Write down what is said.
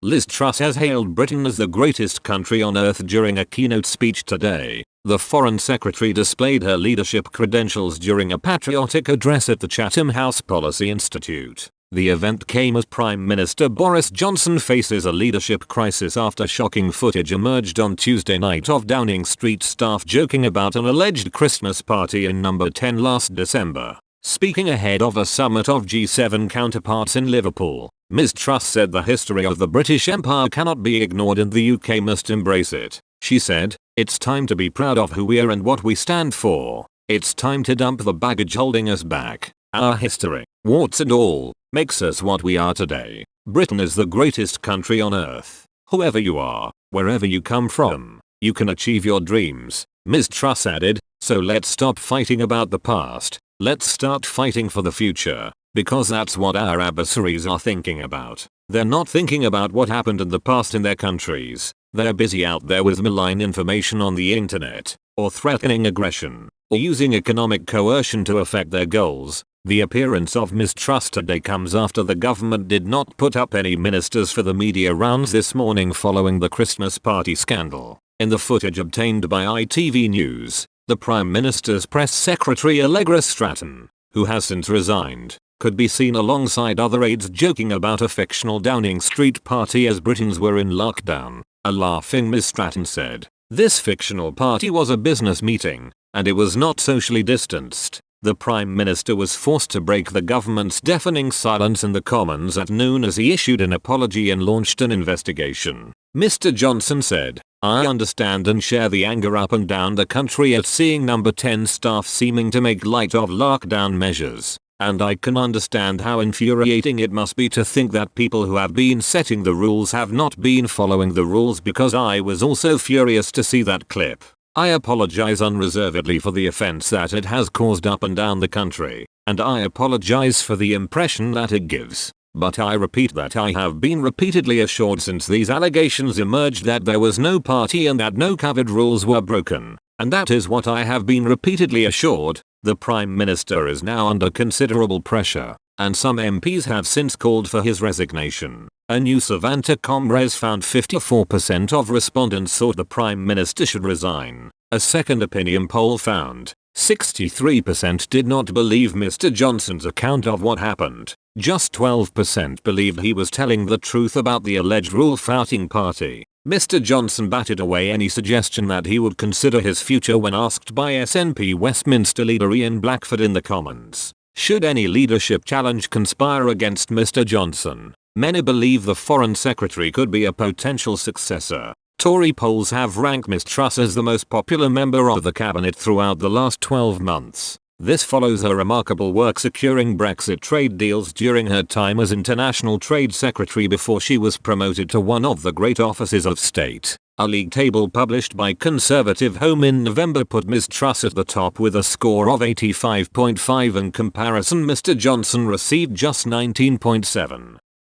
Liz Truss has hailed Britain as the greatest country on earth during a keynote speech today. The Foreign Secretary displayed her leadership credentials during a patriotic address at the Chatham House Policy Institute. The event came as Prime Minister Boris Johnson faces a leadership crisis after shocking footage emerged on Tuesday night of Downing Street staff joking about an alleged Christmas party in number 10 last December. Speaking ahead of a summit of G7 counterparts in Liverpool, Ms Truss said the history of the British Empire cannot be ignored and the UK must embrace it. She said, "It's time to be proud of who we are and what we stand for. It's time to dump the baggage holding us back. Our history, warts and all, makes us what we are today. Britain is the greatest country on earth. Whoever you are, wherever you come from, you can achieve your dreams." Ms Truss added, "So let's stop fighting about the past. Let's start fighting for the future, because that's what our adversaries are thinking about. They're not thinking about what happened in the past in their countries. They're busy out there with malign information on the internet, or threatening aggression, or using economic coercion to affect their goals." The appearance of Ms Truss today comes after the government did not put up any ministers for the media rounds this morning following the Christmas party scandal. In the footage obtained by ITV News, the Prime Minister's press secretary Allegra Stratton, who has since resigned, could be seen alongside other aides joking about a fictional Downing Street party as Britons were in lockdown. A laughing Ms Stratton said, "This fictional party was a business meeting, and it was not socially distanced." The Prime Minister was forced to break the government's deafening silence in the Commons at noon as he issued an apology and launched an investigation. Mr Johnson said, "I understand and share the anger up and down the country at seeing number 10 staff seeming to make light of lockdown measures. And I can understand how infuriating it must be to think that people who have been setting the rules have not been following the rules, because I was also furious to see that clip. I apologize unreservedly for the offense that it has caused up and down the country, and I apologize for the impression that it gives. But I repeat that I have been repeatedly assured since these allegations emerged that there was no party and that no COVID rules were broken. And that is what I have been repeatedly assured." The Prime Minister is now under considerable pressure, and some MPs have since called for his resignation. A new Savanta Comres found 54% of respondents thought the Prime Minister should resign. A second opinion poll found 63% did not believe Mr Johnson's account of what happened. Just 12% believed he was telling the truth about the alleged rule-flouting party. Mr Johnson batted away any suggestion that he would consider his future when asked by SNP Westminster leader Ian Blackford in the Commons. Should any leadership challenge conspire against Mr Johnson, many believe the Foreign Secretary could be a potential successor. Tory polls have ranked Ms Truss as the most popular member of the cabinet throughout the last 12 months. This follows her remarkable work securing Brexit trade deals during her time as International Trade Secretary before she was promoted to one of the great offices of state. A league table published by Conservative Home in November put Ms Truss at the top with a score of 85.5. In comparison, Mr Johnson received just 19.7.